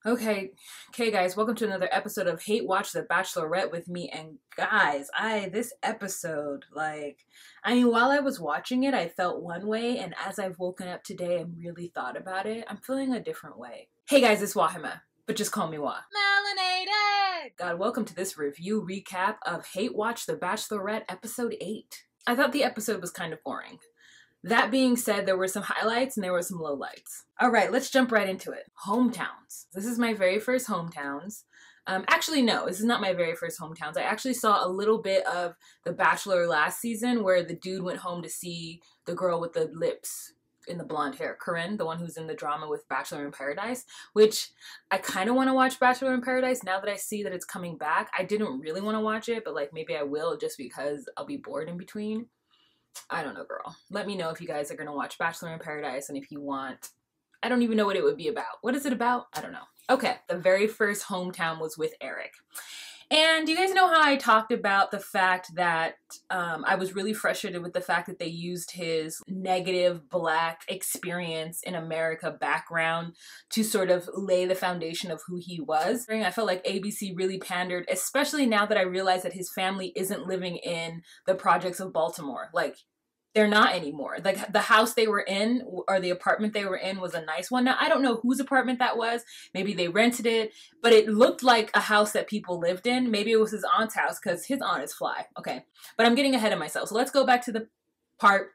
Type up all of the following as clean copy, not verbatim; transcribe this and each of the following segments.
Okay, guys, welcome to another episode of Hate Watch the Bachelorette with me. And guys, this episode, while I was watching it, I felt one way, and as I've woken up today and really thought about it, I'm feeling a different way. Hey guys, it's Wahima, but just call me Wah. Melanated! God, welcome to this review recap of Hate Watch the Bachelorette episode 8. I thought the episode was kind of boring. That being said, there were some highlights and there were some lowlights. All right, let's jump right into it. Hometowns. This is my very first hometowns. Actually, no, this is not my very first hometowns. I actually saw a little bit of The Bachelor last season where the dude went home to see the girl with the lips in the blonde hair, Corinne, the one who's in the drama with Bachelor in Paradise, which I kind of want to watch Bachelor in Paradise now that I see that it's coming back. I didn't really want to watch it, but maybe I will just because I'll be bored in between. I don't know, girl. Let me know if you guys are going to watch Bachelor in Paradise and if you want. I don't even know what it would be about. What is it about? I don't know. Okay, the very first hometown was with Eric. And you guys know how I talked about the fact that I was really frustrated with the fact that they used his negative Black experience in America background to sort of lay the foundation of who he was. I felt like ABC really pandered, especially now that I realize that his family isn't living in the projects of Baltimore. They're not anymore. The house they were in or the apartment they were in was a nice one. Now, I don't know whose apartment that was. Maybe they rented it, but it looked like a house that people lived in. Maybe it was his aunt's house because his aunt is fly. Okay, but I'm getting ahead of myself. So let's go back to the part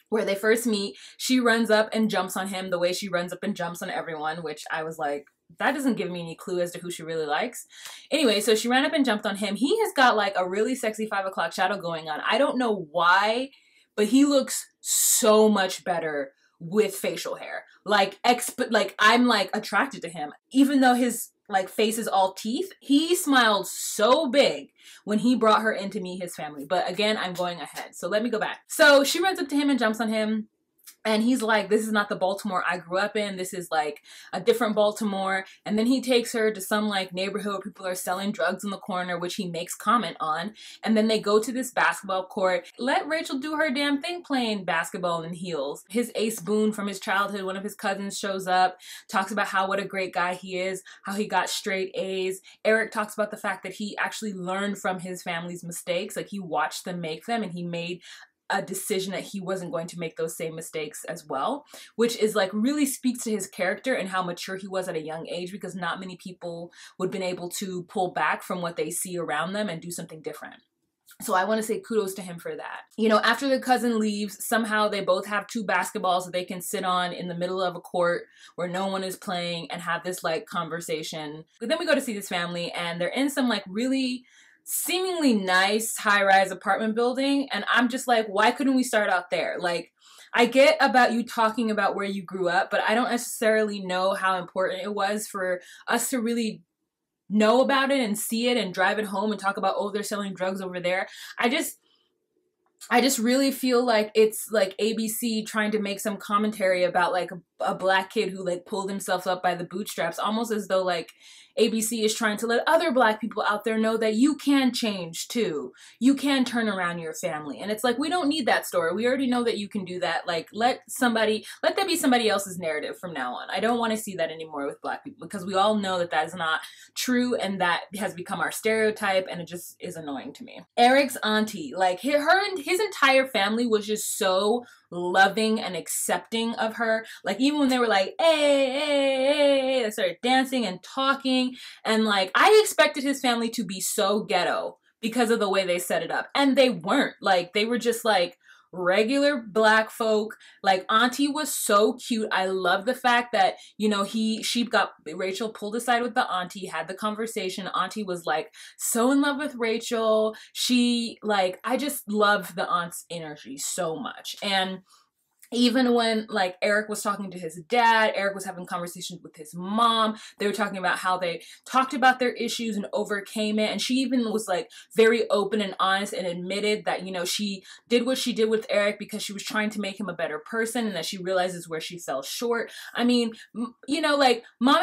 where they first meet. She runs up and jumps on him the way she runs up and jumps on everyone, which I was like, that doesn't give me any clue as to who she really likes. Anyway, so she ran up and jumped on him. He has got a really sexy 5 o'clock shadow going on. I don't know why, but he looks so much better with facial hair. I'm attracted to him. Even though his face is all teeth, he smiled so big when he brought her in to meet his family. But again, I'm going ahead. So let me go back. So she runs up to him and jumps on him. And he's like, this is not the Baltimore I grew up in. This is a different Baltimore. And then he takes her to some neighborhood where people are selling drugs in the corner, which he makes comment on. And then they go to this basketball court. Let Rachel do her damn thing playing basketball in heels. His ace Boone from his childhood, one of his cousins, shows up, talks about what a great guy he is, how he got straight A's. Eric talks about the fact that he actually learned from his family's mistakes. He watched them make them and he made a decision that he wasn't going to make those same mistakes as well, which is really speaks to his character and how mature he was at a young age, because not many people would have been able to pull back from what they see around them and do something different. So I want to say kudos to him for that. You know, after the cousin leaves, somehow they both have 2 basketballs that they can sit on in the middle of a court where no one is playing and have this conversation. But then we go to see this family and they're in some really seemingly nice high-rise apartment building, and I'm just why couldn't we start out there? I get about you talking about where you grew up, but I don't necessarily know how important it was for us to really know about it and see it and drive it home and talk about, oh, they're selling drugs over there. I just really feel like it's ABC trying to make some commentary about a Black kid who pulled himself up by the bootstraps, almost as though ABC is trying to let other Black people out there know that you can change too. You can turn around your family. And it's we don't need that story. We already know that you can do that. Let that be somebody else's narrative from now on. I don't want to see that anymore with Black people, because we all know that that is not true and that has become our stereotype, and it just is annoying to me. Eric's auntie, her and his entire family was just so loving and accepting of her. Even when they were hey, hey, hey, they started dancing and talking. And I expected his family to be so ghetto because of the way they set it up. And they weren't. They were just regular Black folk. Auntie was so cute. I love the fact that, she got Rachel pulled aside with the auntie, had the conversation. Auntie was so in love with Rachel. She I just love the aunt's energy so much. And even when Eric was talking to his dad, Eric was having conversations with his mom. They were talking about how they talked about their issues and overcame it. And she even was very open and honest and admitted that, she did what she did with Eric because she was trying to make him a better person and that she realizes where she fell short. I mean, mom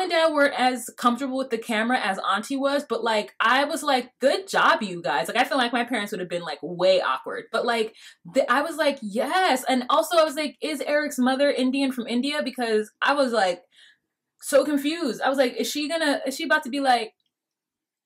and dad weren't as comfortable with the camera as auntie was, but I was good job, you guys. I feel like my parents would have been way awkward, but I was yes. And also I was is Eric's mother Indian from India? Because I was so confused. I was like, is she about to be like,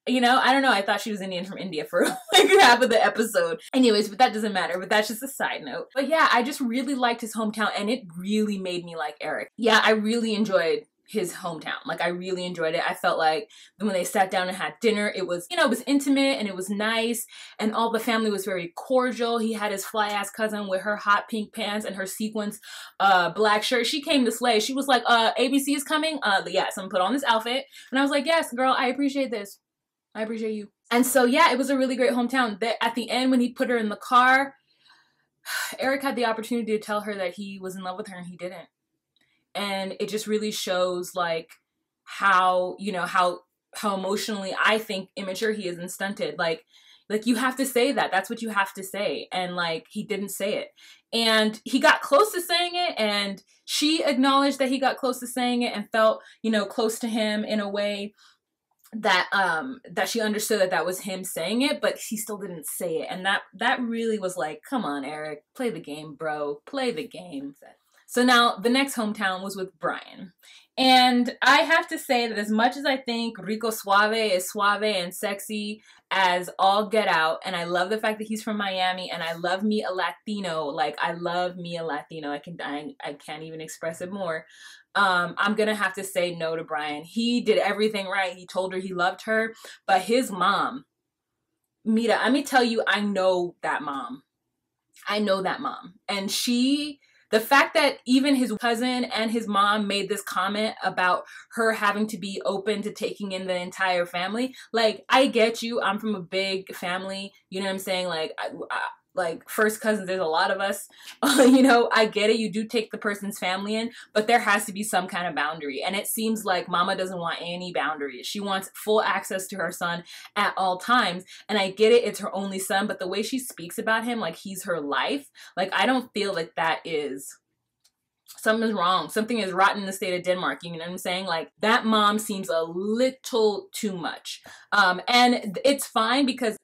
you know, I don't know. I thought she was Indian from India for like half of the episode. Anyways, but that doesn't matter. But that's just a side note. But yeah, I just really liked his hometown, and it really made me like Eric. Yeah, I really enjoyed his hometown. Like, I really enjoyed it. I felt like when they sat down and had dinner, it was, you know, it was intimate and it was nice, and all the family was very cordial. He had his fly ass cousin with her hot pink pants and her sequins black shirt. She came to slay. She was like, ABC is coming. Yes, I'm gonna put on this outfit. And I was like, yes, girl, I appreciate this. I appreciate you. And so, yeah, it was a really great hometown. At the end, when he put her in the car, Eric had the opportunity to tell her that he was in love with her, and he didn't. And it just really shows, like, how, you know, how emotionally, I think, immature he is and stunted. Like, you have to say that. That's what you have to say. And, like, he didn't say it. And he got close to saying it, and she acknowledged that he got close to saying it and felt, you know, close to him in a way that that she understood that that was him saying it, but he still didn't say it. And that really was like, come on, Eric, play the game, bro, play the game. So now the next hometown was with Brian. And I have to say that as much as I think Rico Suave is suave and sexy as all get out, and I love the fact that he's from Miami, and I love me a Latino, like, I love me a Latino, I can't even express it more. I'm gonna have to say no to Brian. He did everything right. He told her he loved her, but his mom, Mira, let me tell you, I know that mom. I know that mom. And the fact that even his cousin and his mom made this comment about her having to be open to taking in the entire family, like, I get you. I'm from a big family. You know what I'm saying? Like, like, first cousins, there's a lot of us, you know, I get it. You do take the person's family in, but there has to be some kind of boundary. And it seems like mama doesn't want any boundaries. She wants full access to her son at all times. And I get it. It's her only son, but the way she speaks about him, like he's her life, like, I don't feel like that is... Something's wrong. Something is rotten in the state of Denmark. You know what I'm saying? Like, that mom seems a little too much. And it's fine because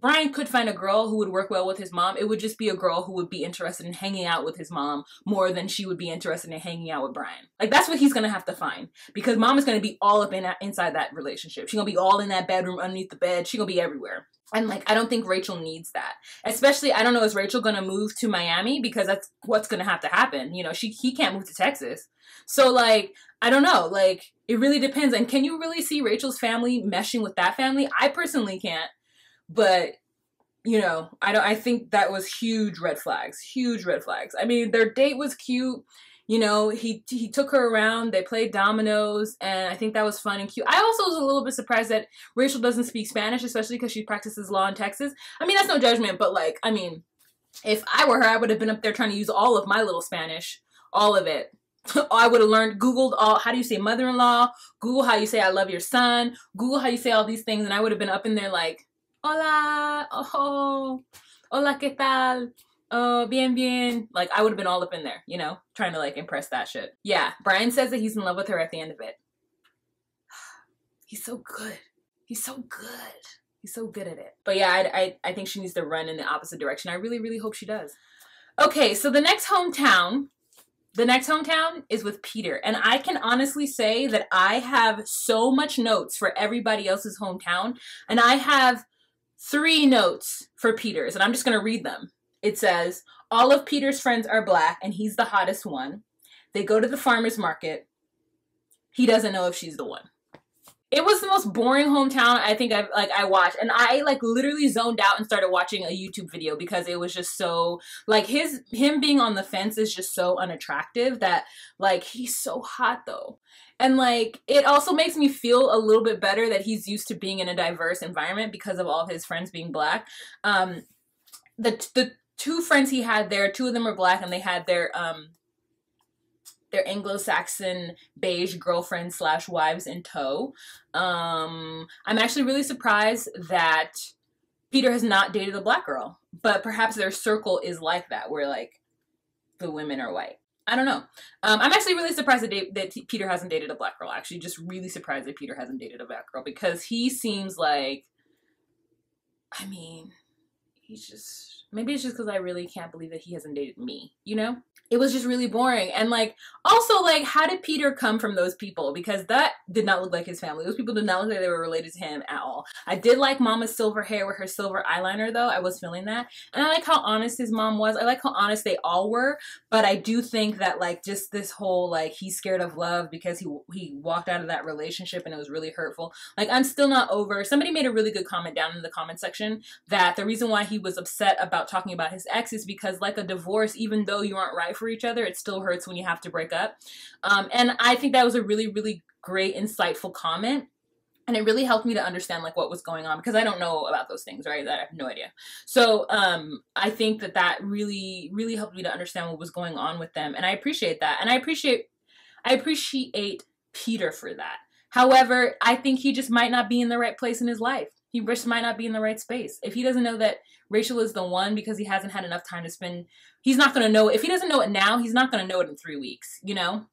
Brian could find a girl who would work well with his mom. It would just be a girl who would be interested in hanging out with his mom more than she would be interested in hanging out with Brian. Like, that's what he's going to have to find, because mom is going to be all up inside that relationship. She's going to be all in that bedroom, underneath the bed. She's going to be everywhere. And, like, I don't think Rachel needs that. Especially, I don't know, is Rachel going to move to Miami? Because that's what's going to have to happen. You know, he can't move to Texas. So, like, I don't know. Like, it really depends. And can you really see Rachel's family meshing with that family? I personally can't. But, you know, I think that was huge red flags. Huge red flags. I mean, their date was cute. You know, he took her around. They played dominoes, and I think that was fun and cute. I also was a little bit surprised that Rachel doesn't speak Spanish, especially because she practices law in Texas. I mean, that's no judgment, but, like, I mean, if I were her, I would have been up there trying to use all of my little Spanish. All of it. I would have Googled how do you say mother-in-law, Google how you say I love your son, Google how you say all these things, and I would have been up in there like, hola, oh, hola, ¿qué tal? Oh, bien, bien. Like, I would have been all up in there, you know, trying to, like, impress that shit. Yeah, Brian says that he's in love with her at the end of it. He's so good. He's so good. He's so good at it. But yeah, I think she needs to run in the opposite direction. I really, really hope she does. Okay, so the next hometown is with Peter. And I can honestly say that I have so much notes for everybody else's hometown. And I have 3 notes for Peter's, and I'm just going to read them. It says, all of Peter's friends are black, and he's the hottest one. They go to the farmer's market. He doesn't know if she's the one. It was the most boring hometown I think I watched. And I, like, literally zoned out and started watching a YouTube video because it was just so, like, him being on the fence is just so unattractive that, like, he's so hot though. And, like, it also makes me feel a little bit better that he's used to being in a diverse environment because of all of his friends being black. The 2 friends he had there, 2 of them were black, and they had their Anglo-Saxon beige girlfriends / wives in tow. I'm actually really surprised that Peter has not dated a black girl, but perhaps their circle is like that, where, like, the women are white. I don't know. I'm actually really surprised that Peter hasn't dated a black girl. Actually, just really surprised that Peter hasn't dated a black girl, because he seems like, I mean, maybe it's just because I really can't believe that he hasn't dated me, you know? It was just really boring. And like, also like, how did Peter come from those people? Because that did not look like his family. Those people did not look like they were related to him at all. I did like Mama's silver hair with her silver eyeliner though. I was feeling that. And I like how honest his mom was. I like how honest they all were. But I do think that like just this whole like he's scared of love because he walked out of that relationship and it was really hurtful. Like, I'm still not over. Somebody made a really good comment down in the comment section that the reason why he was upset about talking about his ex is because like a divorce, even though you aren't right for each other, it still hurts when you have to break up. And I think that was a really, really great, insightful comment. And it really helped me to understand like what was going on, because I don't know about those things, right? I have no idea. So I think that really, really helped me to understand what was going on with them. And I appreciate that. And I appreciate Peter for that. However, I think he just might not be in the right place in his life. He just might not be in the right space. If he doesn't know that Rachel is the one because he hasn't had enough time to spend, he's not going to know. If he doesn't know it now, he's not going to know it in 3 weeks, you know?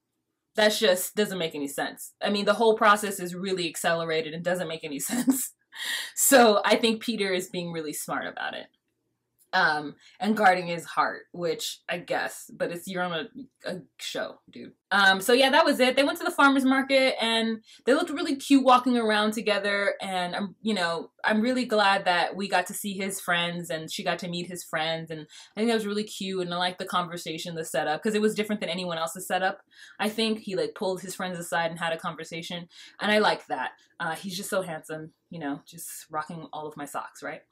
That just doesn't make any sense. I mean, the whole process is really accelerated and doesn't make any sense. So I think Peter is being really smart about it. And guarding his heart, which I guess, but you're on a show, dude. So yeah, that was it. They went to the farmer's market and they looked really cute walking around together. And I'm really glad that we got to see his friends and she got to meet his friends. And I think that was really cute. And I liked the conversation, the setup, because it was different than anyone else's setup. I think he like pulled his friends aside and had a conversation. And I like that. He's just so handsome, just rocking all of my socks, right?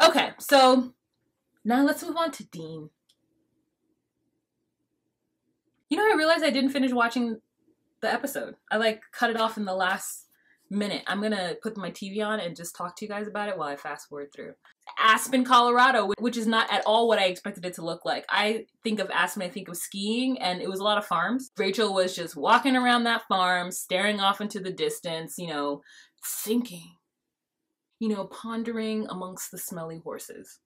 Okay, so now let's move on to Dean. I realized I didn't finish watching the episode. I like cut it off in the last minute. I'm gonna put my TV on and just talk to you guys about it while I fast forward through. Aspen, Colorado, which is not at all what I expected it to look like. I think of Aspen, I think of skiing, and it was a lot of farms. Rachel was just walking around that farm, staring off into the distance, thinking, pondering amongst the smelly horses.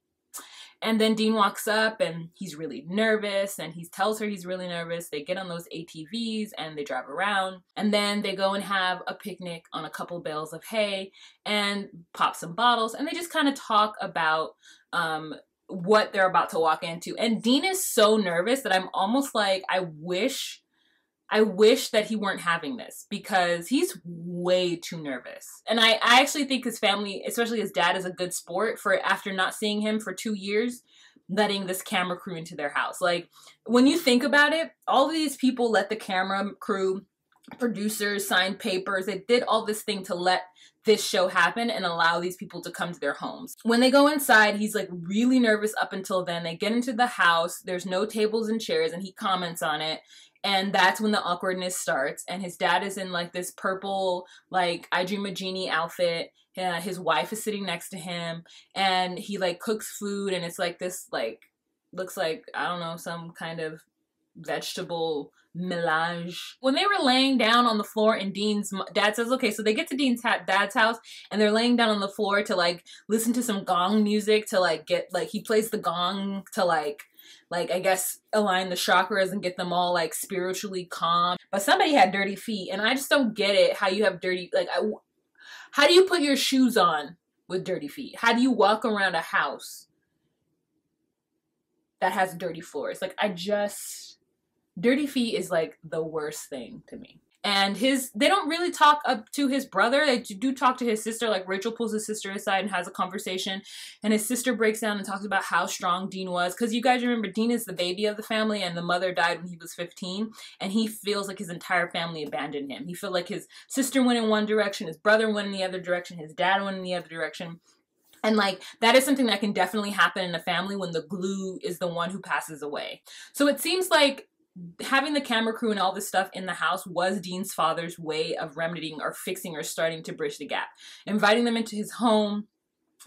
And then Dean walks up and he's really nervous and he tells her he's really nervous. They get on those ATVs and they drive around and then they go and have a picnic on a couple bales of hay and pop some bottles and they just kind of talk about what they're about to walk into. And Dean is so nervous that I'm almost like, I wish that he weren't having this because he's way too nervous. And I actually think his family, especially his dad, is a good sport for, after not seeing him for 2 years, letting this camera crew into their house. Like, when you think about it, all of these people let the camera crew, producers, sign papers. They did all this thing to let this show happen and allow these people to come to their homes. When they go inside, he's like really nervous up until then. They get into the house. There's no tables and chairs and he comments on it. And that's when the awkwardness starts. And his dad is in like this purple, like I Dream a Genie outfit. His wife is sitting next to him and he like cooks food and it's like this, like, looks like, I don't know, some kind of vegetable melange. When they were laying down on the floor and Dean's dad says, okay, so they get to Dean's dad's house and they're laying down on the floor to like listen to some gong music to like get, like he plays the gong to like I guess align the chakras and get them all like spiritually calm. But somebody had dirty feet and I just don't get it how you have dirty, like how do you put your shoes on with dirty feet? How do you walk around a house that has dirty floors? Like dirty feet is like the worst thing to me. And they don't really talk up to his brother. They do talk to his sister. Like Rachel pulls his sister aside and has a conversation. And his sister breaks down and talks about how strong Dean was. Because you guys remember, Dean is the baby of the family and the mother died when he was 15. And he feels like his entire family abandoned him. He feels like his sister went in one direction, his brother went in the other direction, his dad went in the other direction. And like, that is something that can definitely happen in a family when the glue is the one who passes away. So it seems like having the camera crew and all this stuff in the house was Dean's father's way of remedying or fixing or starting to bridge the gap. Inviting them into his home,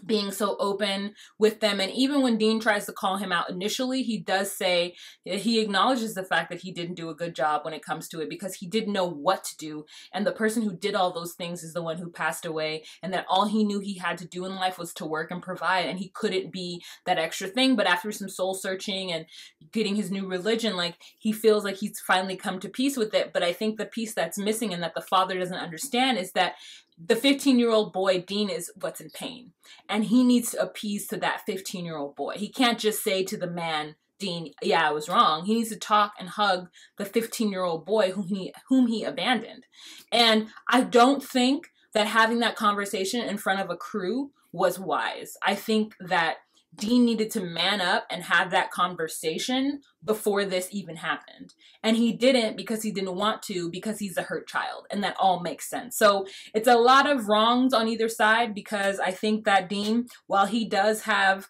being so open with them. And even when Dean tries to call him out initially, he does say, he acknowledges the fact that he didn't do a good job when it comes to it because he didn't know what to do. And the person who did all those things is the one who passed away. And that all he knew he had to do in life was to work and provide. And he couldn't be that extra thing. But after some soul searching and getting his new religion, like he feels like he's finally come to peace with it. But I think the piece that's missing and that the father doesn't understand is that the 15-year-old boy, Dean, is what's in pain. And he needs to appease to that 15-year-old boy. He can't just say to the man, Dean, yeah, I was wrong. He needs to talk and hug the 15-year-old boy whom he abandoned. And I don't think that having that conversation in front of a crew was wise. I think that Dean needed to man up and have that conversation before this even happened. And he didn't because he didn't want to, because he's a hurt child. And that all makes sense. So it's a lot of wrongs on either side, because I think that Dean, while he does have,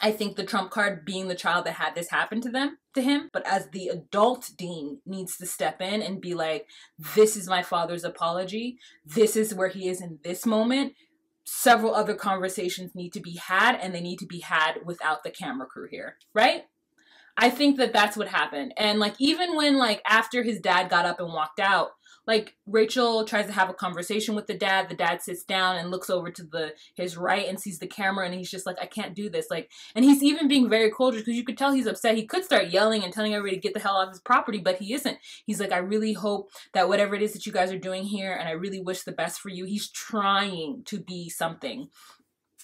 I think, the trump card being the child that had this happen to him, but as the adult, Dean needs to step in and be like, this is my father's apology. This is where he is in this moment. Several other conversations need to be had, and they need to be had without the camera crew here, right? I think that that's what happened. And like, even when like after his dad got up and walked out, like Rachel tries to have a conversation with the dad sits down and looks over to his right and sees the camera, and he's just like, I can't do this. Like, and he's even being very cordial, because you could tell he's upset. He could start yelling and telling everybody to get the hell off his property, but he isn't. He's like, I really hope that whatever it is that you guys are doing here, and I really wish the best for you. He's trying to be something,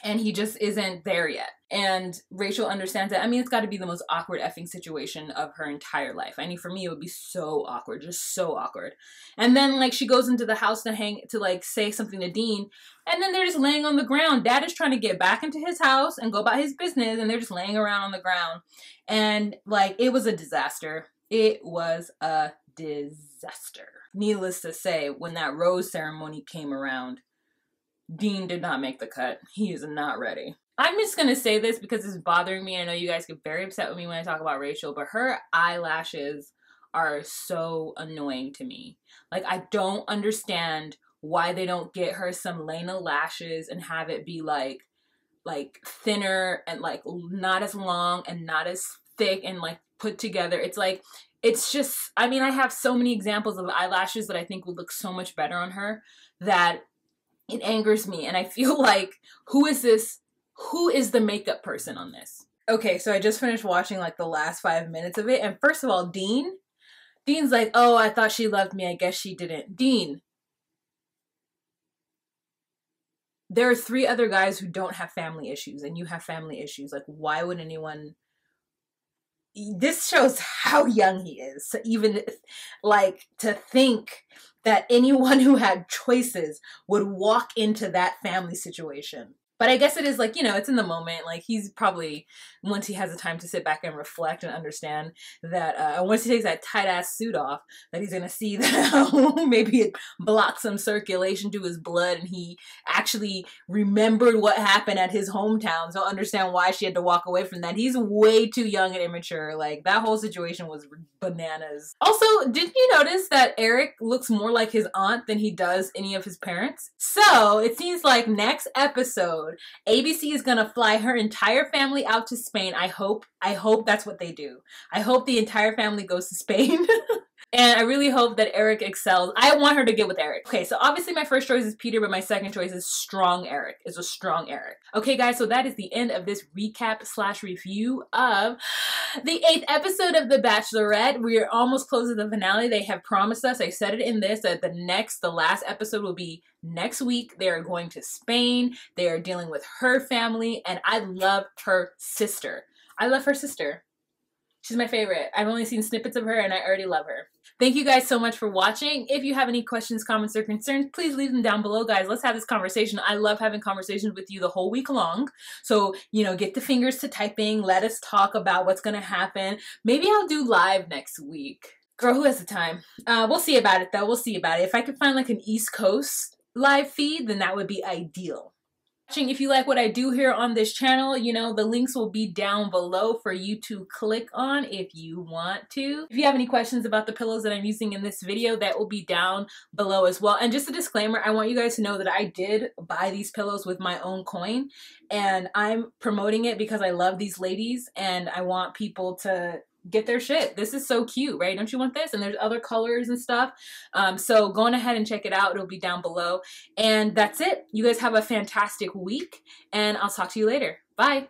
and he just isn't there yet. And Rachel understands that. I mean, it's got to be the most awkward effing situation of her entire life. I mean, for me, it would be so awkward, just so awkward. And then like she goes into the house to like say something to Dean, and then they're just laying on the ground. Dad is trying to get back into his house and go about his business, and they're just laying around on the ground. And like, it was a disaster. It was a disaster. Needless to say, when that rose ceremony came around, Dean did not make the cut. He is not ready. I'm just going to say this because it's bothering me. I know you guys get very upset with me when I talk about Rachel, but her eyelashes are so annoying to me. Like, I don't understand why they don't get her some Lena lashes and have it be like thinner and like not as long and not as thick and like put together. It's like, it's just, I mean, I have so many examples of eyelashes that I think would look so much better on her that it angers me. And I feel like, who is this? Who is the makeup person on this? Okay, so I just finished watching like the last 5 minutes of it. And first of all, Dean's like, oh, I thought she loved me. I guess she didn't. Dean, there are 3 other guys who don't have family issues, and you have family issues. Like, why would anyone... This shows how young he is. So even like to think that anyone who had choices would walk into that family situation. But I guess it is like, you know, it's in the moment. Like, he's probably, once he has the time to sit back and reflect and understand that once he takes that tight-ass suit off, that he's going to see that maybe it blocks some circulation to his blood, and he actually remembered what happened at his hometown. So understand why she had to walk away from that. He's way too young and immature. Like, that whole situation was bananas. Also, didn't you notice that Eric looks more like his aunt than he does any of his parents? So it seems like next episode, ABC is gonna fly her entire family out to Spain. I hope that's what they do. I hope the entire family goes to Spain. And I really hope that Eric excels. I want her to get with Eric. Okay, so obviously my first choice is Peter, but my second choice is strong Eric. It's a strong Eric. Okay, guys, so that is the end of this recap / review of the 8th episode of The Bachelorette. We are almost close to the finale. They have promised us, I said it in this, that the last episode will be next week. They are going to Spain. They are dealing with her family, and I love her sister. I love her sister. She's my favorite. I've only seen snippets of her, and I already love her. Thank you guys so much for watching. If you have any questions, comments, or concerns, please leave them down below, guys. Let's have this conversation. I love having conversations with you the whole week long. So, you know, get the fingers to typing. Let us talk about what's going to happen. Maybe I'll do live next week. Girl, who has the time? We'll see about it, though. We'll see about it. If I could find, like, an East Coast live feed, then that would be ideal. If you like what I do here on this channel, you know, the links will be down below for you to click on if you want to. If you have any questions about the pillows that I'm using in this video, that will be down below as well. And just a disclaimer, I want you guys to know that I did buy these pillows with my own coin, and I'm promoting it because I love these ladies and I want people to get their shit. This is so cute, right? Don't you want this? And there's other colors and stuff. So go on ahead and check it out. It'll be down below. And that's it. You guys have a fantastic week, and I'll talk to you later. Bye.